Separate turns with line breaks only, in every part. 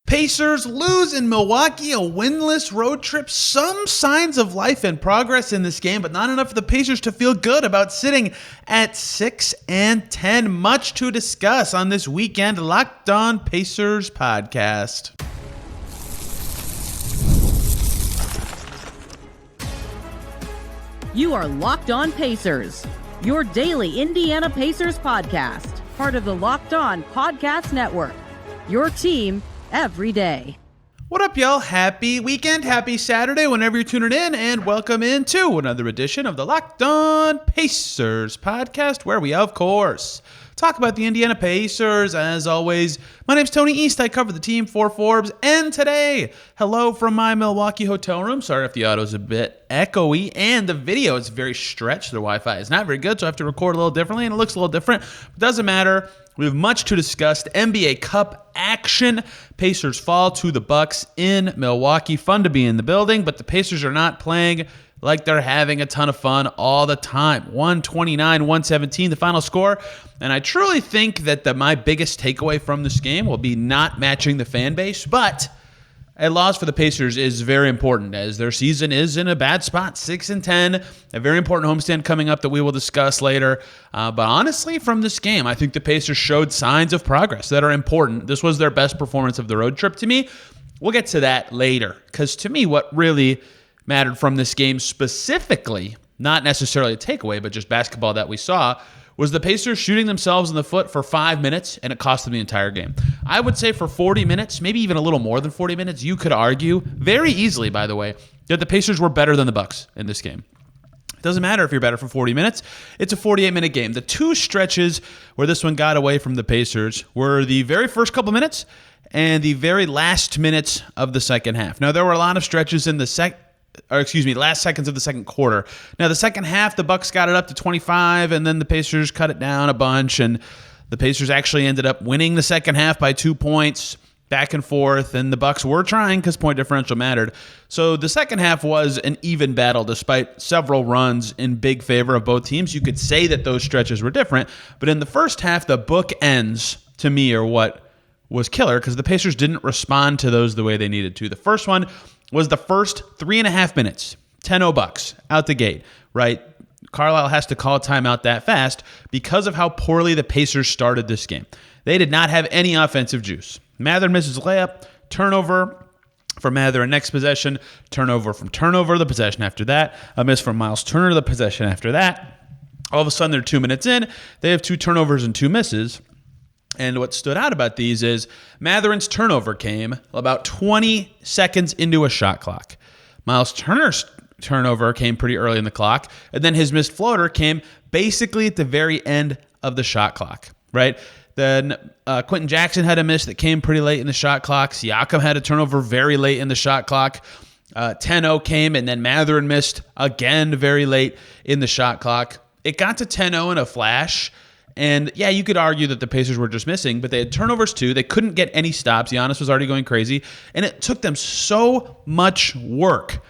Pacers lose in Milwaukee, a winless road trip. Some signs of life and progress in this game, but not enough for the Pacers to feel good about sitting at 6-10. Much to discuss on this weekend Locked On Pacers podcast.
You are Locked On Pacers, your daily Indiana Pacers podcast, part of the Locked On Podcast Network, your team every day.
What up, y'all? Happy weekend, happy Saturday whenever you're tuning in, and welcome into another edition of the Locked On Pacers podcast, where we, of course, talk about the Indiana Pacers. As always, my name's Tony East. I cover the team for Forbes, and today, hello from my Milwaukee hotel room. Sorry if the audio's a bit echoey, and the video is very stretched. Their Wi-Fi is not very good, so I have to record a little differently, and it looks a little different. It doesn't matter. We have much to discuss. NBA Cup action. Pacers fall to the Bucks in Milwaukee. Fun to be in the building, but the Pacers are not playing like they're having a ton of fun all the time. 129-117, the final score. And I truly think that my biggest takeaway from this game will be not matching the fan base, but a loss for the Pacers is very important as their season is in a bad spot, 6-10, a very important homestand coming up that we will discuss later. But honestly, from this game, I think the Pacers showed signs of progress that are important. This was their best performance of the road trip to me. We'll get to that later, because to me, what really mattered from this game specifically, not necessarily a takeaway, but just basketball that we saw, was the Pacers shooting themselves in the foot for 5 minutes, and it cost them the entire game. I would say for 40 minutes, maybe even a little more than 40 minutes, you could argue, very easily, by the way, that the Pacers were better than the Bucks in this game. It doesn't matter if you're better for 40 minutes. It's a 48-minute game. The two stretches where this one got away from the Pacers were the very first couple minutes and the very last minutes of the second half. Now, there were a lot of stretches in the last seconds of the second quarter. Now, the second half, the Bucks got it up to 25, and then the Pacers cut it down a bunch, and the Pacers actually ended up winning the second half by 2 points, back and forth, and the Bucks were trying because point differential mattered. So the second half was an even battle despite several runs in big favor of both teams. You could say that those stretches were different, but in the first half, the bookends, to me, are what was killer because the Pacers didn't respond to those the way they needed to. The first one was the first 3.5 minutes, 10-0 Bucks out the gate, right? Carlisle has to call a timeout that fast because of how poorly the Pacers started this game. They did not have any offensive juice. Mathurin misses a layup, turnover from Mathurin next possession, turnover from turnover the possession after that, a miss from Myles Turner the possession after that. All of a sudden, they're 2 minutes in. They have 2 turnovers and 2 misses. And what stood out about these is Mathurin's turnover came about 20 seconds into a shot clock. Myles Turner's turnover came pretty early in the clock, and then his missed floater came basically at the very end of the shot clock, right? Then Quentin Jackson had a miss that came pretty late in the shot clock. Siakam had a turnover very late in the shot clock. 10-0 came, and then Mathurin missed again very late in the shot clock. It got to 10-0 in a flash. And yeah, you could argue that the Pacers were just missing, but they had turnovers too. They couldn't get any stops. Giannis was already going crazy. And it took them so much work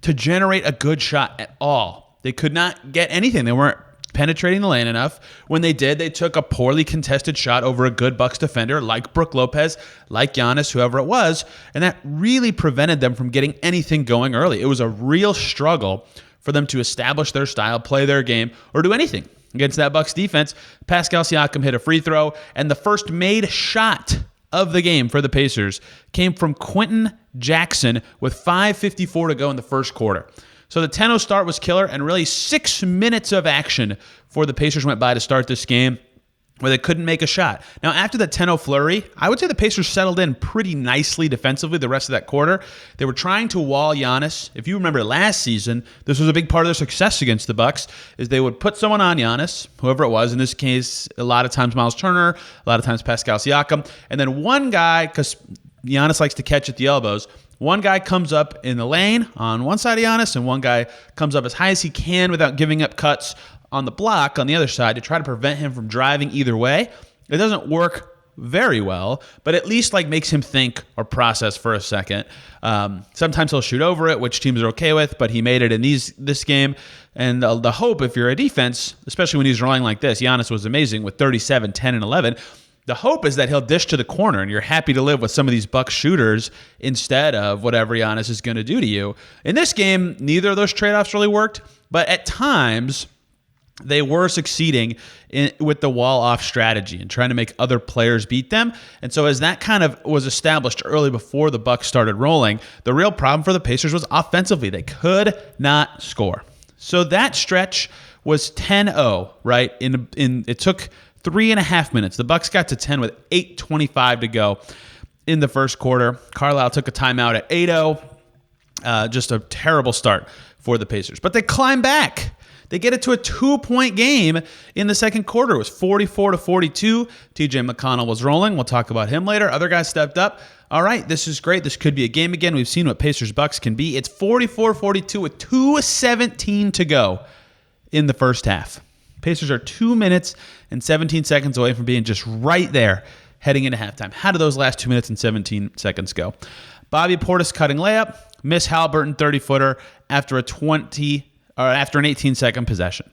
to generate a good shot at all. They could not get anything. They weren't penetrating the lane enough. When they did, they took a poorly contested shot over a good Bucks defender like Brook Lopez, like Giannis, whoever it was. And that really prevented them from getting anything going early. It was a real struggle for them to establish their style, play their game, or do anything. Against that Bucks defense, Pascal Siakam hit a free throw, and the first made shot of the game for the Pacers came from Quentin Jackson with 5:54 to go in the first quarter. So the 10-0 start was killer, and really 6 minutes of action for the Pacers went by to start this game where they couldn't make a shot. Now, after the 10-0 flurry, I would say the Pacers settled in pretty nicely defensively the rest of that quarter. They were trying to wall Giannis. If you remember last season, this was a big part of their success against the Bucks, is they would put someone on Giannis, whoever it was. In this case, a lot of times Myles Turner, a lot of times Pascal Siakam. And then one guy, because Giannis likes to catch at the elbows, one guy comes up in the lane on one side of Giannis, and one guy comes up as high as he can without giving up cuts on the block on the other side to try to prevent him from driving either way. It doesn't work very well, but at least makes him think or process for a second. Sometimes he'll shoot over it, which teams are okay with, but he made it in this game. And the hope, if you're a defense, especially when he's rolling like this, Giannis was amazing with 37, 10, and 11. the hope is that he'll dish to the corner and you're happy to live with some of these Bucks shooters instead of whatever Giannis is going to do to you. In this game, neither of those trade-offs really worked, but at times they were succeeding with the wall-off strategy and trying to make other players beat them. And so as that kind of was established early before the Bucks started rolling, the real problem for the Pacers was offensively. They could not score. So that stretch was 10-0, right? It took 3.5 minutes. The Bucks got to 10 with 8:25 to go in the first quarter. Carlisle took a timeout at 8-0. Just a terrible start for the Pacers. But they climb back. They get it to a 2-point game in the second quarter. It was 44-42. TJ McConnell was rolling. We'll talk about him later. Other guys stepped up. All right, this is great. This could be a game again. We've seen what Pacers-Bucks can be. It's 44-42 with 2:17 to go in the first half. Pacers are 2 minutes and 17 seconds away from being just right there heading into halftime. How do those last 2 minutes and 17 seconds go? Bobby Portis cutting layup, miss Haliburton 30-footer after an 18-second possession.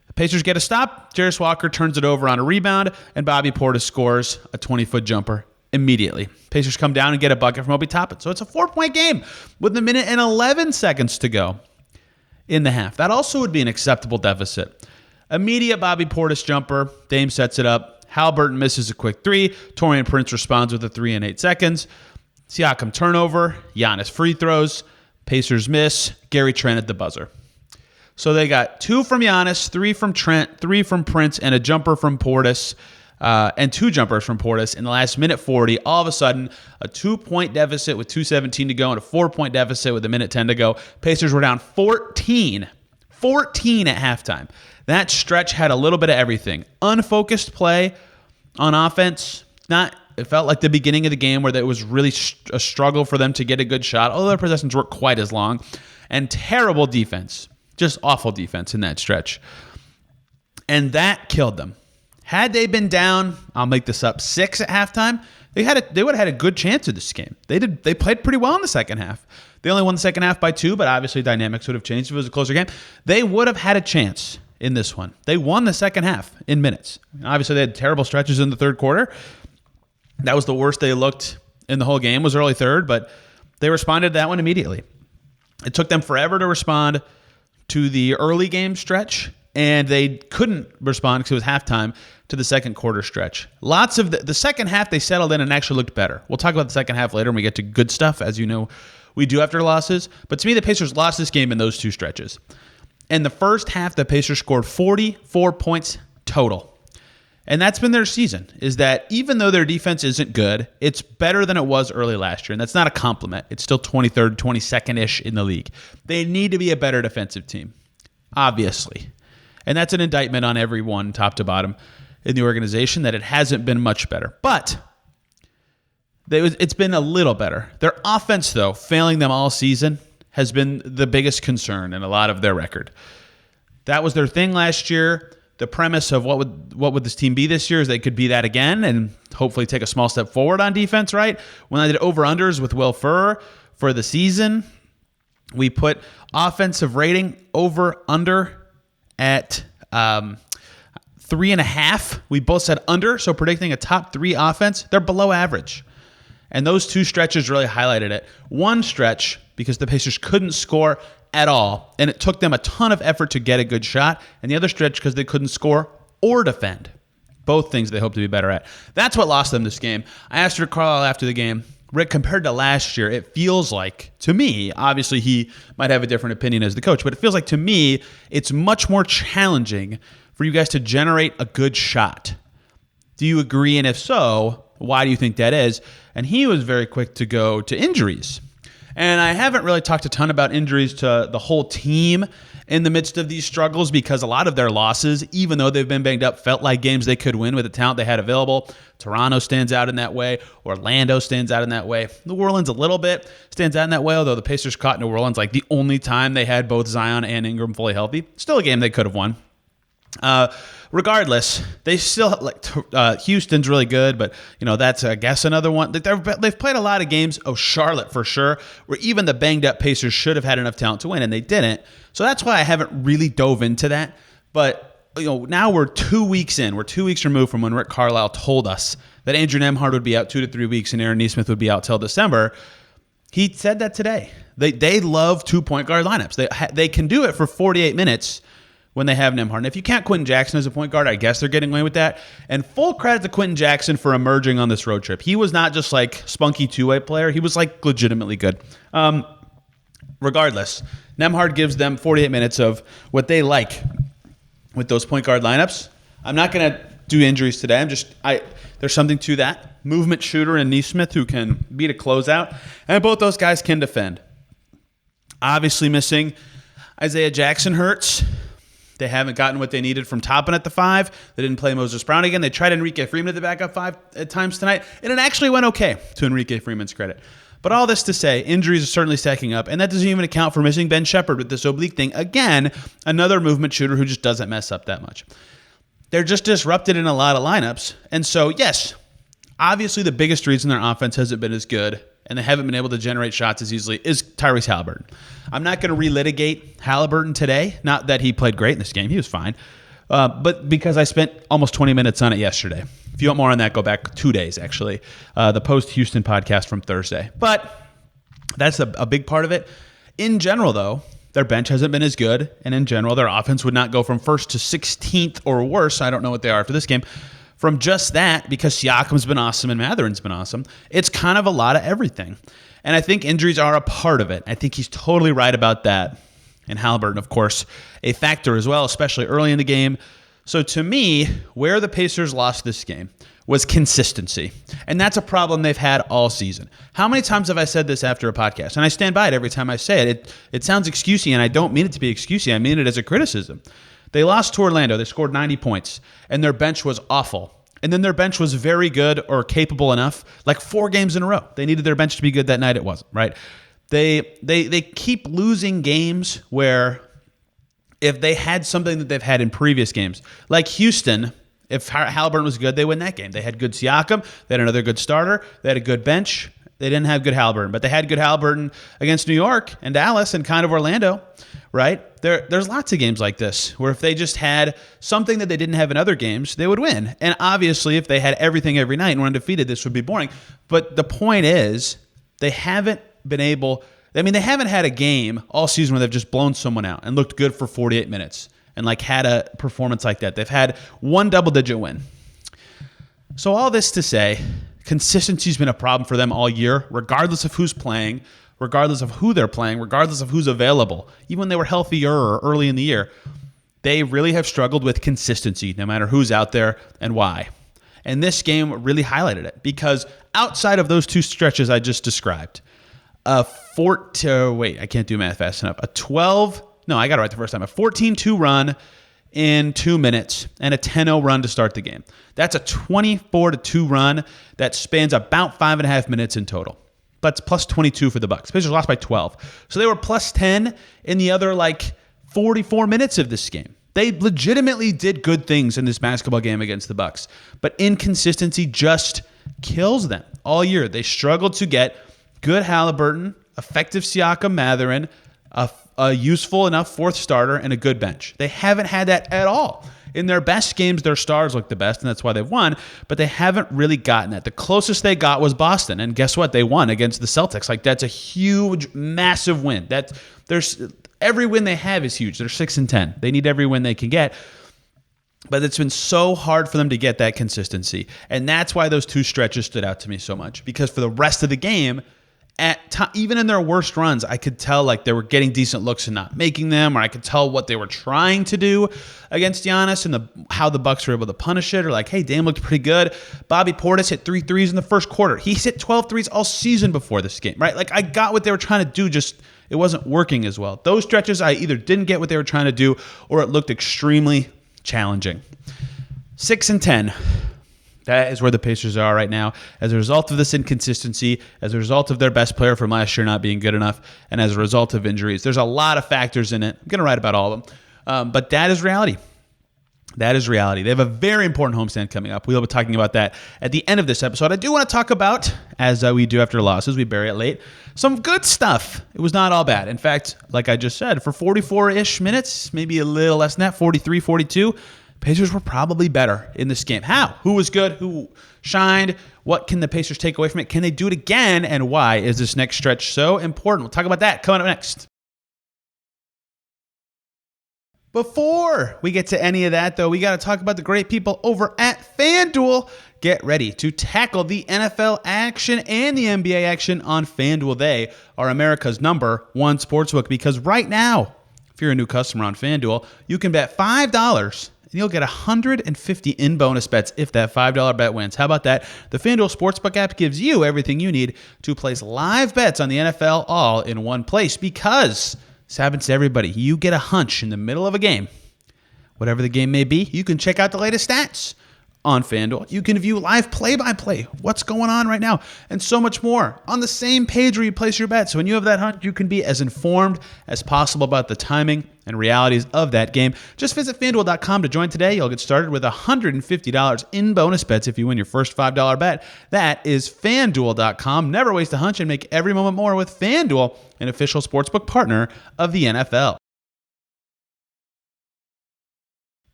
The Pacers get a stop. Jarris Walker turns it over on a rebound, and Bobby Portis scores a 20-foot jumper immediately. Pacers come down and get a bucket from Obi Toppin. So it's a 4-point game with 1 minute and 11 seconds to go in the half. That also would be an acceptable deficit. Immediate Bobby Portis jumper. Dame sets it up. Haliburton misses a quick three. Taurean Prince responds with a 3 in 8 seconds. Siakam turnover. Giannis free throws. Pacers miss. Gary Trent at the buzzer. So they got 2 from Giannis, 3 from Trent, 3 from Prince, and a jumper from Portis, and 2 jumpers from Portis in the last minute 40. All of a sudden, a 2-point deficit with 2:17 to go and a 4-point deficit with 1:10 to go. Pacers were down 14 at halftime. That stretch had a little bit of everything. Unfocused play on offense. It felt like the beginning of the game where it was really a struggle for them to get a good shot, although their possessions weren't quite as long. And terrible defense. Just awful defense in that stretch. And that killed them. Had they been down, I'll make this up, 6 at halftime, they would have had a good chance of this game. They played pretty well in the second half. They only won the second half by 2, but obviously dynamics would have changed if it was a closer game. They would have had a chance in this one. They won the second half in minutes. Obviously, they had terrible stretches in the third quarter. That was the worst they looked in the whole game, was early third, but they responded to that one immediately. It took them forever to respond to the early game stretch, and they couldn't respond because it was halftime to the second quarter stretch. Lots of the second half, they settled in and actually looked better. We'll talk about the second half later when we get to good stuff, as you know we do after losses. But to me, the Pacers lost this game in those 2 stretches. In the first half, the Pacers scored 44 points total. And that's been their season, is that even though their defense isn't good, it's better than it was early last year. And that's not a compliment. It's still 23rd, 22nd-ish in the league. They need to be a better defensive team, obviously. And that's an indictment on everyone, top to bottom, in the organization, that it hasn't been much better. But it's been a little better. Their offense, though, failing them all season, has been the biggest concern in a lot of their record. That was their thing last year. The premise of what would this team be this year is they could be that again and hopefully take a small step forward on defense, right? When I did over-unders with Will Furr for the season, we put offensive rating over-under at 3.5. We both said under, so predicting a top 3 offense. They're below average. And those 2 stretches really highlighted it. One stretch, because the Pacers couldn't score at all, and it took them a ton of effort to get a good shot. And the other stretch, because they couldn't score or defend. Both things they hope to be better at. That's what lost them this game. I asked Rick Carlisle after the game, Rick, compared to last year, it feels like, to me, obviously he might have a different opinion as the coach, but it feels like to me, it's much more challenging for you guys to generate a good shot. Do you agree? And if so, why do you think that is? And he was very quick to go to injuries. And I haven't really talked a ton about injuries to the whole team in the midst of these struggles, because a lot of their losses, even though they've been banged up, felt like games they could win with the talent they had available. Toronto stands out in that way. Orlando stands out in that way. New Orleans a little bit stands out in that way, although the Pacers caught New Orleans like the only time they had both Zion and Ingram fully healthy. Still a game they could have won. Regardless, they still Houston's really good, but that's I guess another one. They've played a lot of games. Oh, Charlotte for sure, where even the banged up Pacers should have had enough talent to win, and they didn't. So that's why I haven't really dove into that. But now we're 2 weeks in. We're 2 weeks removed from when Rick Carlisle told us that Andrew Nembhard would be out 2 to 3 weeks and Aaron Nesmith would be out till December. He said that today. They love 2 point guard lineups. They can do it for 48 minutes when they have Nembhard. And if you count Quentin Jackson as a point guard, I guess they're getting away with that. And full credit to Quentin Jackson for emerging on this road trip. He was not just like spunky two-way player. He was like legitimately good. Regardless, Nembhard gives them 48 minutes of what they like with those point guard lineups. I'm not going to do injuries today. There's something to that. Movement shooter and Nesmith who can beat a closeout. And both those guys can defend. Obviously missing Isaiah Jackson hurts. They haven't gotten what they needed from Toppin at the 5. They didn't play Moses Brown again. They tried Enrique Freeman at the backup 5 at times tonight, and it actually went okay, to Enrique Freeman's credit. But all this to say, injuries are certainly stacking up, and that doesn't even account for missing Ben Shepherd with this oblique thing. Again, another movement shooter who just doesn't mess up that much. They're just disrupted in a lot of lineups. And so, yes, obviously the biggest reason their offense hasn't been as good and they haven't been able to generate shots as easily is Tyrese Haliburton. I'm not going to relitigate Haliburton today. Not that he played great in this game. He was fine. But because I spent almost 20 minutes on it yesterday. If you want more on that, go back 2 days, actually. The Post-Houston podcast from Thursday. But that's a big part of it. In general, though, their bench hasn't been as good. And in general, their offense would not go from 1st to 16th or worse. I don't know what they are after this game. From just that, because Siakam's been awesome and Mathurin's been awesome, it's kind of a lot of everything. And I think injuries are a part of it. I think he's totally right about that. And Haliburton, of course, a factor as well, especially early in the game. So to me, where the Pacers lost this game was consistency. And that's a problem they've had all season. How many times have I said this after a podcast? And I stand by it every time I say it. It sounds excusey, and I don't mean it to be excusey. I mean it as a criticism. They lost to Orlando. They scored 90 points, and their bench was awful. And then their bench was very good or capable enough, like 4 games in a row. They needed their bench to be good that night. It wasn't, right? They keep losing games where if they had something that they've had in previous games, like Houston, if Haliburton was good, they win that game. They had good Siakam. They had another good starter. They had a good bench. They didn't have good Haliburton, but they had good Haliburton against New York and Dallas and kind of Orlando, right? There's lots of games like this where if they just had something that they didn't have in other games, they would win. And obviously, if they had everything every night and were undefeated, this would be boring. But the point is, they haven't been able... they haven't had a game all season where they've just blown someone out and looked good for 48 minutes and had a performance like that. They've had one double-digit win. So all this to say, consistency's been a problem for them all year, regardless of who's playing, regardless of who they're playing, regardless of who's available. Even when they were healthier early in the year, they really have struggled with consistency, no matter who's out there and why. And this game really highlighted it because outside of those 2 stretches I just described, I can't do math fast enough. A 14-2 run in 2 minutes and a 10-0 run to start the game. That's a 24-2 run that spans about 5.5 minutes in total. But it's plus 22 for the Bucks. Pacers lost by 12. So they were plus 10 in the other 44 minutes of this game. They legitimately did good things in this basketball game against the Bucks. But inconsistency just kills them all year. They struggled to get good Haliburton, effective Siakam, Mathurin, a useful enough 4th starter, and a good bench. They haven't had that at all. In their best games, their stars look the best, and that's why they've won, but they haven't really gotten that. The closest they got was Boston, and guess what? They won against the Celtics. That's a huge, massive win. Every win they have is huge. They're 6-10. They need every win they can get. But it's been so hard for them to get that consistency. And that's why those 2 stretches stood out to me so much. Because for the rest of the game, even in their worst runs, I could tell they were getting decent looks and not making them, or I could tell what they were trying to do against Giannis and how the Bucks were able to punish it. Or hey, Dame looked pretty good. Bobby Portis hit 3 threes in the first quarter. He's hit 12 threes all season before this game, right? I got what they were trying to do, just it wasn't working as well. Those stretches, I either didn't get what they were trying to do, or it looked extremely challenging. 6-10. That is where the Pacers are right now as a result of this inconsistency, as a result of their best player from last year not being good enough, and as a result of injuries. There's a lot of factors in it. I'm going to write about all of them. But that is reality. That is reality. They have a very important homestand coming up. We'll be talking about that at the end of this episode. I do want to talk about, as we do after losses, we bury it late, some good stuff. It was not all bad. In fact, like I just said, for 44-ish minutes, maybe a little less than that, 43, 42, Pacers were probably better in this game. How? Who was good? Who shined? What can the Pacers take away from it? Can they do it again? And why is this next stretch so important? We'll talk about that coming up next. Before we get to any of that, though, we got to talk about the great people over at FanDuel. Get ready to tackle the NFL action and the NBA action on FanDuel. They are America's #1 sportsbook because right now, if you're a new customer on FanDuel, you can bet $5 and you'll get 150 in bonus bets if that $5 bet wins. How about that? The FanDuel Sportsbook app gives you everything you need to place live bets on the NFL all in one place because this happens to everybody. You get a hunch in the middle of a game. Whatever the game may be, you can check out the latest stats on FanDuel. You can view live play-by-play, what's going on right now, and so much more on the same page where you place your bet. So when you have that hunt, you can be as informed as possible about the timing and realities of that game. Just visit FanDuel.com to join today. You'll get started with $150 in bonus bets if you win your first $5 bet. That is FanDuel.com. Never waste a hunch and make every moment more with FanDuel, an official sportsbook partner of the NFL.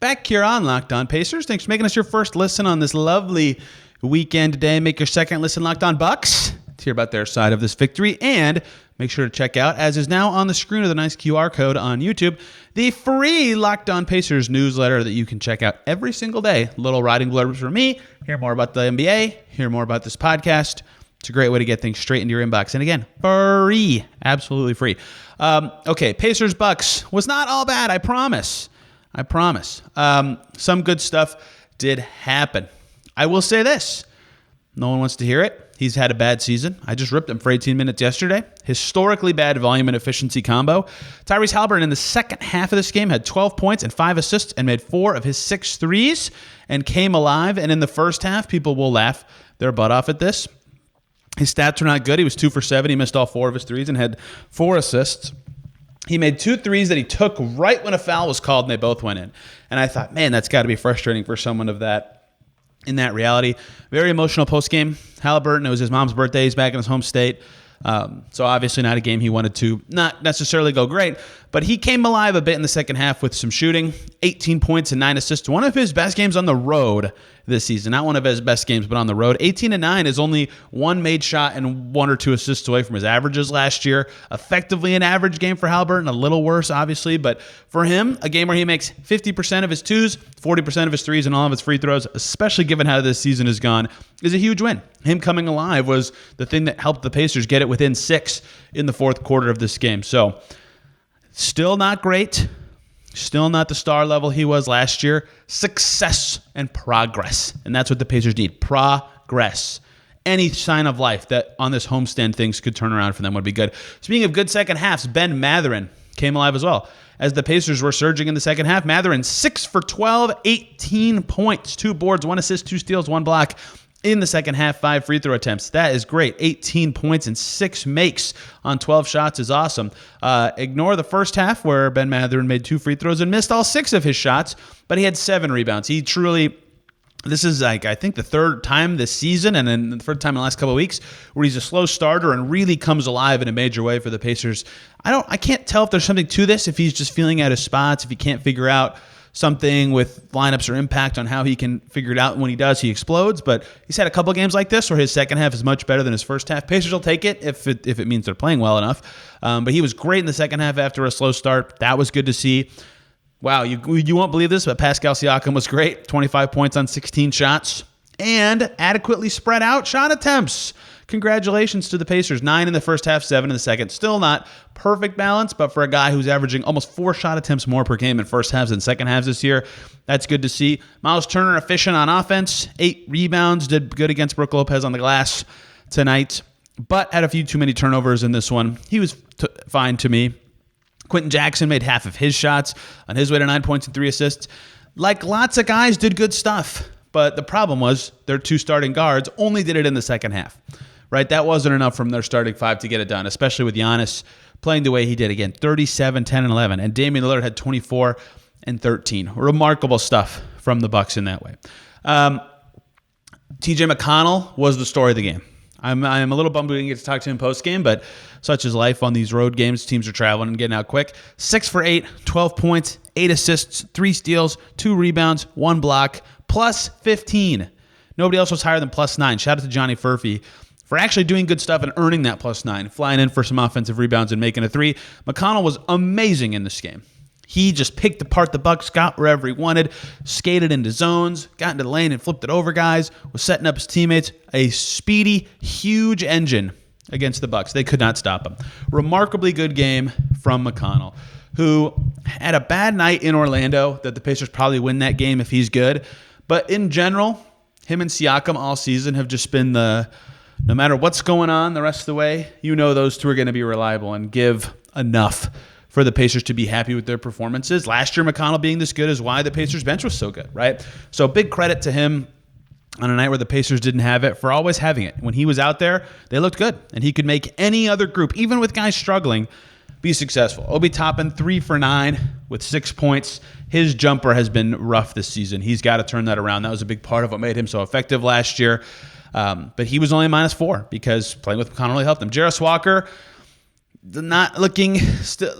Back here on Locked On Pacers. Thanks for making us your first listen on this lovely weekend today. Make your second listen Locked On Bucks to hear about their side of this victory. And make sure to check out, as is now on the screen with a nice QR code on YouTube, the free Locked On Pacers newsletter that you can check out every single day. Little writing blurbs from me. Hear more about the NBA. Hear more about this podcast. It's a great way to get things straight into your inbox. And again, free. Absolutely free. Okay, Pacers Bucks was not all bad, I promise. Some good stuff did happen. I will say this. No one wants to hear it. He's had a bad season. I just ripped him for 18 minutes yesterday. Historically bad volume and efficiency combo. Tyrese Haliburton in the second half of this game had 12 points and 5 assists and made 4 of his 6 threes and came alive. And in the first half, people will laugh their butt off at this. His stats were not good. He was 2 for 7. He missed all 4 of his threes and had 4 assists. He made 2 threes that he took right when a foul was called, and they both went in. And I thought, man, that's got to be frustrating for someone of that, in that reality. Very emotional postgame. Haliburton, it was his mom's birthday. He's back in his home state. So obviously not a game he wanted to not necessarily go great, but he came alive a bit in the second half with some shooting, 18 points and 9 assists. One of his best games on the road this season. Not one of his best games, but on the road. 18 and 9 is only 1 made shot and 1 or 2 assists away from his averages last year. Effectively an average game for Haliburton, a little worse, obviously, but for him, a game where he makes 50% of his twos, 40% of his threes, and all of his free throws, especially given how this season has gone, is a huge win. Him coming alive was the thing that helped the Pacers get it within 6 in the fourth quarter of this game. So, still not great. Still not the star level he was last year. Success and progress. And that's what the Pacers need. Progress. Any sign of life that on this homestand things could turn around for them would be good. Speaking of good second halves, Ben Mathurin came alive as well. As the Pacers were surging in the second half, Mathurin 6 for 12, 18 points, 2 boards, 1 assist, 2 steals, 1 block. In the second half, 5 free throw attempts. That is great. 18 points and 6 makes on 12 shots is awesome. Ignore the first half where Ben Mathurin made 2 free throws and missed all 6 of his shots, but he had 7 rebounds. He truly, this is like, I think the third time this season and then the third time in the last couple of weeks where he's a slow starter and really comes alive in a major way for the Pacers. I can't tell if there's something to this, if he's just feeling out his spots, if he can't figure out something with lineups or impact on how he can figure it out. When he does, he explodes. But he's had a couple games like this where his second half is much better than his first half. Pacers will take it if it means they're playing well enough. But he was great in the second half after a slow start. That was good to see. Wow, you won't believe this, but Pascal Siakam was great. 25 points on 16 shots and adequately spread out shot attempts. Congratulations to the Pacers. 9 in the first half, 7 in the second. Still not perfect balance, but for a guy who's averaging almost 4 shot attempts more per game in first halves than second halves this year, that's good to see. Myles Turner efficient on offense. 8 rebounds. Did good against Brook Lopez on the glass tonight, but had a few too many turnovers in this one. He was fine to me. Quentin Jackson made half of his shots on his way to 9 points and 3 assists. Like lots of guys did good stuff, but the problem was their 2 starting guards only did it in the second half. Right, that wasn't enough from their starting 5 to get it done, especially with Giannis playing the way he did again, 37, 10, and 11. And Damian Lillard had 24 and 13. Remarkable stuff from the Bucks in that way. TJ McConnell was the story of the game. I'm a little bummed we didn't get to talk to him post-game, but such is life on these road games. Teams are traveling and getting out quick. 6 for 8, 12 points, 8 assists, 3 steals, 2 rebounds, 1 block, plus 15. Nobody else was higher than plus 9. Shout out to Johnny Furphy for actually doing good stuff and earning that plus 9, flying in for some offensive rebounds and making a 3. McConnell was amazing in this game. He just picked apart the Bucks, got wherever he wanted, skated into zones, got into the lane and flipped it over guys, was setting up his teammates. A speedy, huge engine against the Bucks. They could not stop him. Remarkably good game from McConnell, who had a bad night in Orlando that the Pacers probably win that game if he's good. But in general, him and Siakam all season have just been no matter what's going on the rest of the way, you know those two are going to be reliable and give enough for the Pacers to be happy with their performances. Last year, McConnell being this good is why the Pacers bench was so good, right? So big credit to him on a night where the Pacers didn't have it for always having it. When he was out there, they looked good, and he could make any other group, even with guys struggling, be successful. Obi Toppin, 3 for 9 with 6 points. His jumper has been rough this season. He's got to turn that around. That was a big part of what made him so effective last year. But he was only -4 because playing with McConnell really helped him. Jarris Walker, not looking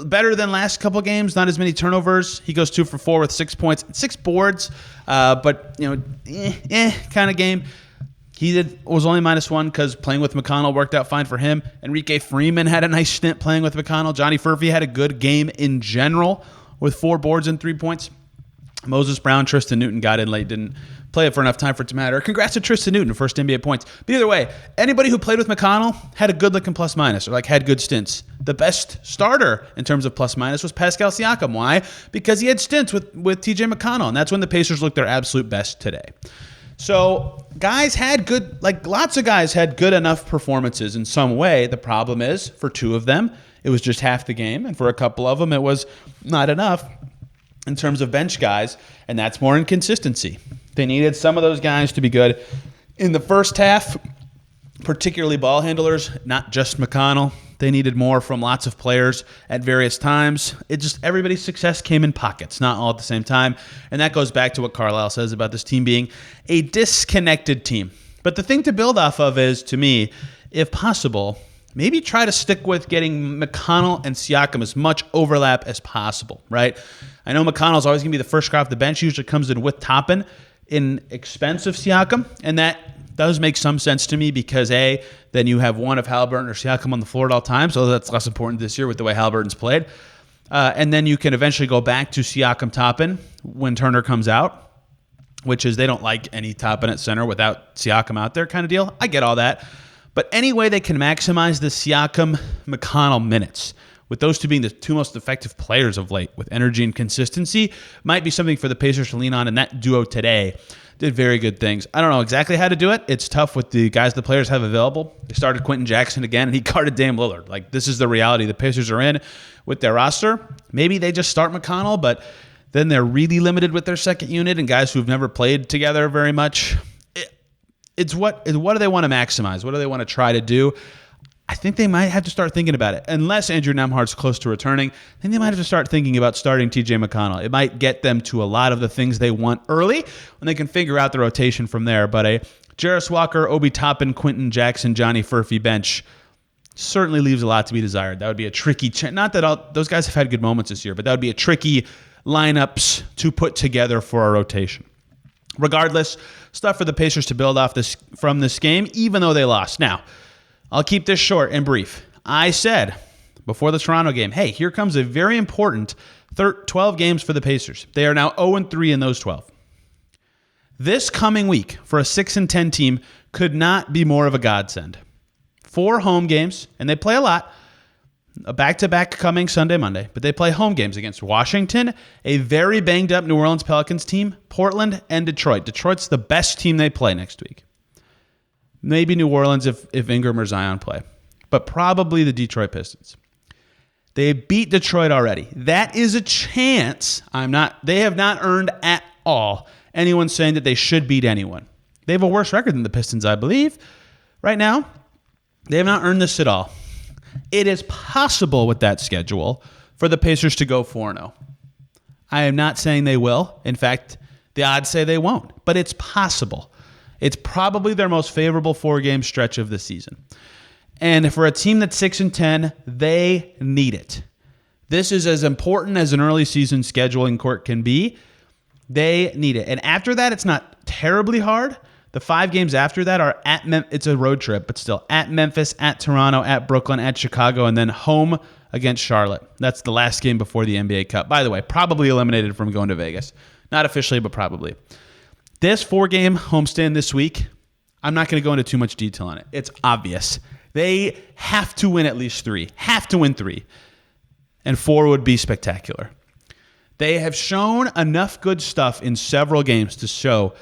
better than last couple games. Not as many turnovers. He goes 2 for 4 with 6 points and 6 boards. But kind of game. He was only -1 because playing with McConnell worked out fine for him. Enrique Freeman had a nice stint playing with McConnell. Johnny Furphy had a good game in general with 4 boards and 3 points. Moses Brown, Tristan Newton got in late, didn't play it for enough time for it to matter. Congrats to Tristan Newton, first NBA points. But either way, anybody who played with McConnell had a good looking plus-minus, or had good stints. The best starter in terms of plus-minus was Pascal Siakam. Why? Because he had stints with TJ McConnell, and that's when the Pacers looked their absolute best today. So guys had good, lots of guys had good enough performances in some way. The problem is, for 2 of them, it was just half the game, and for a couple of them, it was not enough in terms of bench guys, and that's more inconsistency. They needed some of those guys to be good in the first half, particularly ball handlers, not just McConnell. They needed more from lots of players at various times. Everybody's success came in pockets, not all at the same time. And that goes back to what Carlisle says about this team being a disconnected team. But the thing to build off of is, to me, if possible, maybe try to stick with getting McConnell and Siakam as much overlap as possible, right? I know McConnell's always going to be the first guy off the bench, usually comes in with Toppin in expense of Siakam, and that does make some sense to me because, A, then you have one of Haliburton or Siakam on the floor at all times, so that's less important this year with the way Haliburton's played. And then you can eventually go back to Siakam Toppin when Turner comes out, which is they don't like any Toppin at center without Siakam out there kind of deal. I get all that. But any way they can maximize the Siakam-McConnell minutes, with those two being the 2 most effective players of late with energy and consistency, might be something for the Pacers to lean on, and that duo today did very good things. I don't know exactly how to do it. It's tough with the guys the players have available. They started Quentin Jackson again, and he guarded Dame Lillard. This is the reality the Pacers are in with their roster. Maybe they just start McConnell, but then they're really limited with their second unit and guys who've never played together very much. It's what do they want to maximize? What do they want to try to do? I think they might have to start thinking about it. Unless Andrew Nembhard's close to returning, I think they might have to start thinking about starting TJ McConnell. It might get them to a lot of the things they want early, when they can figure out the rotation from there. But a Jarris Walker, Obi Toppin, Quentin Jackson, Johnny Furphy bench certainly leaves a lot to be desired. That would be a tricky not that those guys have had good moments this year, but that would be a tricky lineups to put together for a rotation. Regardless, stuff for the Pacers to build off from this game, even though they lost. Now, I'll keep this short and brief. I said before the Toronto game, hey, here comes a very important 12 games for the Pacers. They are now 0-3 in those 12. This coming week for a 6-10 team could not be more of a godsend. 4 home games, and they play a lot. A back-to-back coming Sunday, Monday, but they play home games against Washington, a very banged-up New Orleans Pelicans team, Portland, and Detroit. Detroit's the best team they play next week. Maybe New Orleans if Ingram or Zion play, but probably the Detroit Pistons. They beat Detroit already. That is a chance. They have not earned at all anyone saying that they should beat anyone. They have a worse record than the Pistons, I believe. Right now, they have not earned this at all. It is possible with that schedule for the Pacers to go 4-0. I am not saying they will. In fact, the odds say they won't, but it's possible. It's probably their most favorable 4-game stretch of the season. And for a team that's 6-10, they need it. This is as important as an early season scheduling court can be. They need it. And after that, it's not terribly hard. The 5 games after that are it's a road trip, but still at Memphis, at Toronto, at Brooklyn, at Chicago, and then home against Charlotte. That's the last game before the NBA Cup. By the way, probably eliminated from going to Vegas. Not officially, but probably. This 4-game homestand this week, I'm not going to go into too much detail on it. It's obvious. They have to win at least 3. Have to win 3. And 4 would be spectacular. They have shown enough good stuff in several games to show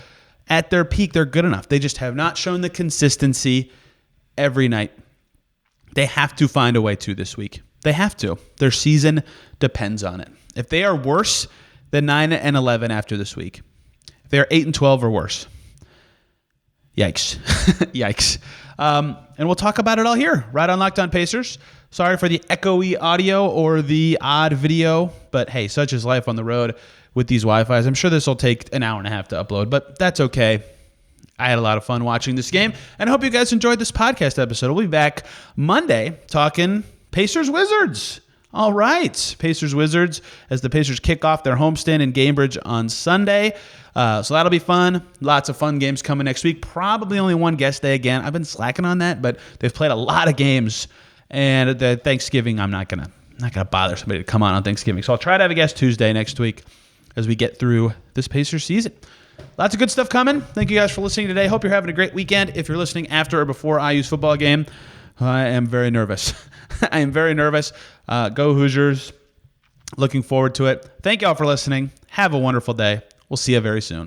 at their peak they're good enough. They just have not shown the consistency every night. They have to find a way to this week. They have to. Their season depends on it. If they are worse than 9-11 after this week, if they're 8-12 or worse, yikes. Yikes. And we'll talk about it all here, right on Locked On Pacers. Sorry for the echoey audio or the odd video, but hey, such is life on the road with these Wi-Fis. I'm sure this will take an hour and a half to upload, but that's okay. I had a lot of fun watching this game, and I hope you guys enjoyed this podcast episode. We'll be back Monday talking Pacers-Wizards. All right, Pacers-Wizards as the Pacers kick off their homestand in Cambridge on Sunday. So that'll be fun. Lots of fun games coming next week. Probably only one guest day again. I've been slacking on that, but they've played a lot of games. And at the Thanksgiving, I'm not gonna bother somebody to come on Thanksgiving. So I'll try to have a guest Tuesday next week as we get through this Pacers season. Lots of good stuff coming. Thank you guys for listening today. Hope you're having a great weekend. If you're listening after or before IU's football game, I am very nervous. I am very nervous. Go Hoosiers. Looking forward to it. Thank y'all for listening. Have a wonderful day. We'll see you very soon.